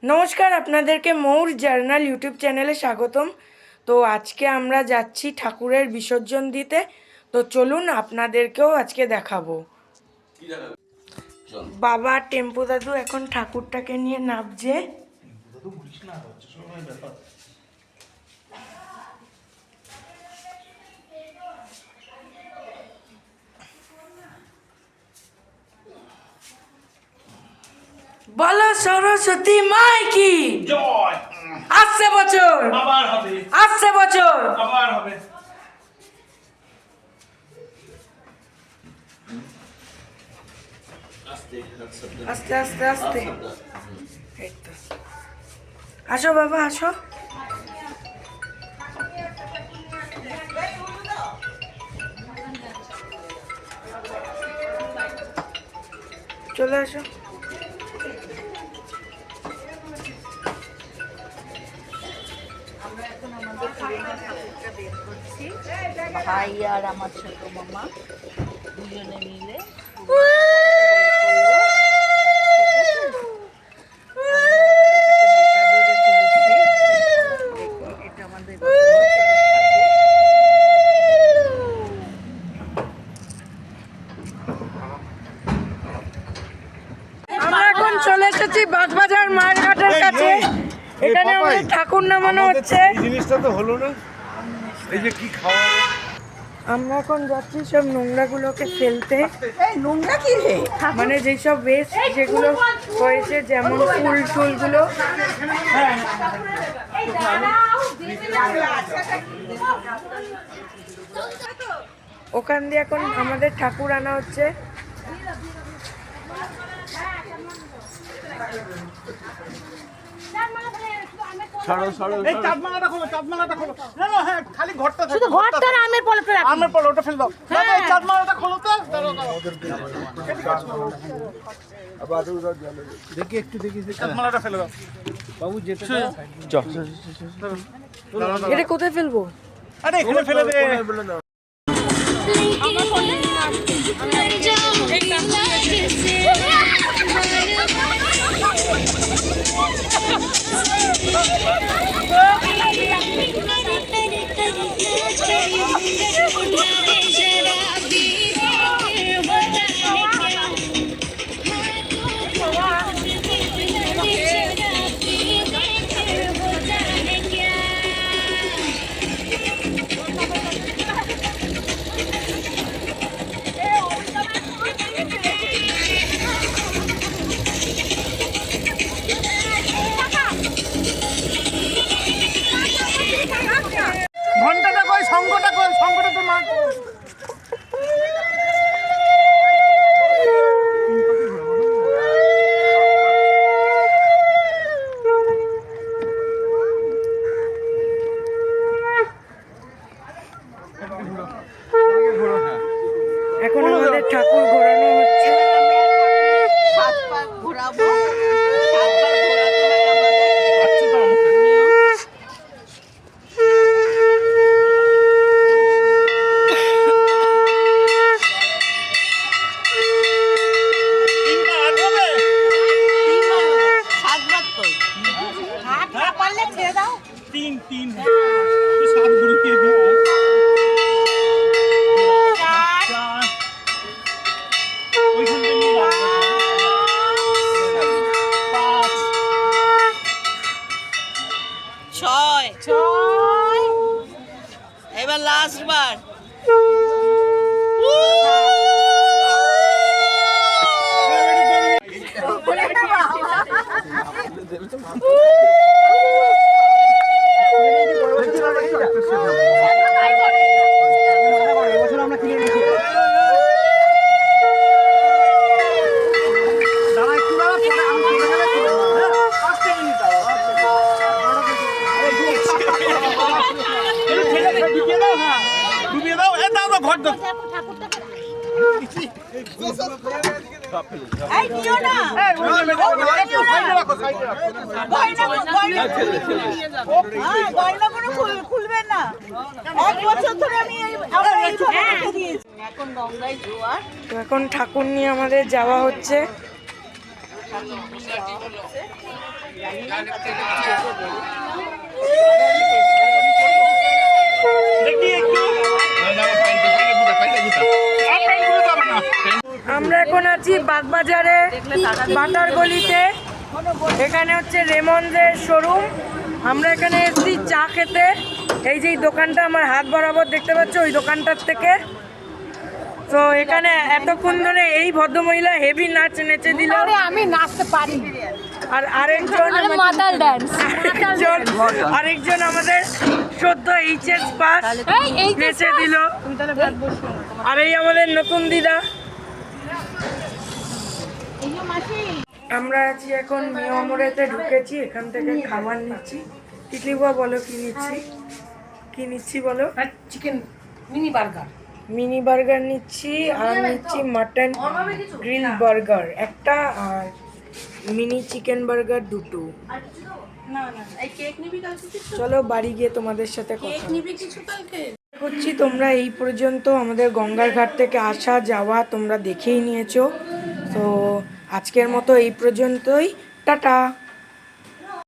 নমস্কার, আপনাদেরকে মৌর journal YouTube চ্যানেলে স্বাগতম। তো আজকে আমরা যাচ্ছি ঠাকুরের বিসর্জন দিতে। তো চলুন আপনাদেরকেও আজকে দেখাবো। বাবা টেম্পু দাদু এখন ঠাকুরটাকে নিয়ে নামছে। বলো সরস্বতী মাই কি জয়। আসছে বছর আবার হবে, আসছে বছর আবার হবে। আস্তে আস্তে আস্তে এই তো। আসো বাবা আসো। চলে আসো। ভাই আর আমার ছোট মামা দুজনে মিলে আমরা এখন চলে এসেছি বাগবাজার মায়ের ঘাটের কাছে। এখানে আমাদের ঠাকুর নামানো হচ্ছে। জিনিসটা তো হলো না, এই যে কি খাওয়া। আমরা এখন যাচ্ছি সব নোংরাগুলোকে ফেলতে। নোংরা কি রে, মানে যেসব ওয়েস্ট যেগুলো হয়েছে, যেমন ফুল টুলগুলো, ওখান দিয়ে এখন আমাদের ঠাকুর আনা হচ্ছে। এটা কোথায় ফেলবো? আরে এখানে ফেলে দে। ঘন্টাটা কই, শঙ্খটা কই, শঙ্খটা তো মা। এখন আমাদের ঠাকুর ঘোরানো হচ্ছে। হাত পা ঘোরাবো, সাতবার ঘোরাতে হয় আমাদের। সাতবার তো হাত না পারলে ছেড়ে দাও। তিন সাত ঘুরিয়ে দিই। ছয়, এবার লাস্ট বার। ডুবিয়ে দাও, এ দাও, ঘর দাও। এই দিও না, গয়নাগুলো খুলবে না। এক বছর ধরে আমি এখন গঙ্গায় জোয়ার। তো এখন ঠাকুর নিয়ে আমাদের যাওয়া হচ্ছে। সাথে নিয়ে যাওয়া হচ্ছে। জানি না কতটা দেখি একটু আমরা এখন আছি বাগবাজারে বাটার গলিতে। এখানে হচ্ছে রেমন্ডের শোরুম। আমরা এখানে এসেছি চা খেতে। এই যে এই দোকানটা আমার হাত বরাবর দেখতে পাচ্ছ, ওই দোকানটার থেকে। তো এখানে এতক্ষণ ধরে এই ভদ্রমহিলা হেভি নাচ নেচে দিল। আমি নাচতে পারি। আর আরেকজন মাতাল ডান্স। আরেকজন আমাদের সদ্য এইচএস পাস নেচে দিল। আর এই আমাদের নতুন দিদা। আমরা আছি এখন মিয়ামোড়েতে ঢুকেছি, এখান থেকে খাবার নিচ্ছি। তিতলিবা বলো কি নিচ্ছি, কি নিচ্ছি বলো? Chicken mini burger. Mini burger নিচ্ছি আর নিচ্ছি মাটন গ্রিল বার্গার একটা, আর মিনি চিকেন বার্গার দুটো। চলো বাড়ি গিয়ে তোমাদের সাথে কথা করছি। তোমরা এই পর্যন্ত আমাদের গঙ্গার ঘাট থেকে আসা যাওয়া তোমরা দেখেই নিয়েছো। তো আজকের মতো এই পর্যন্তই, টাটা।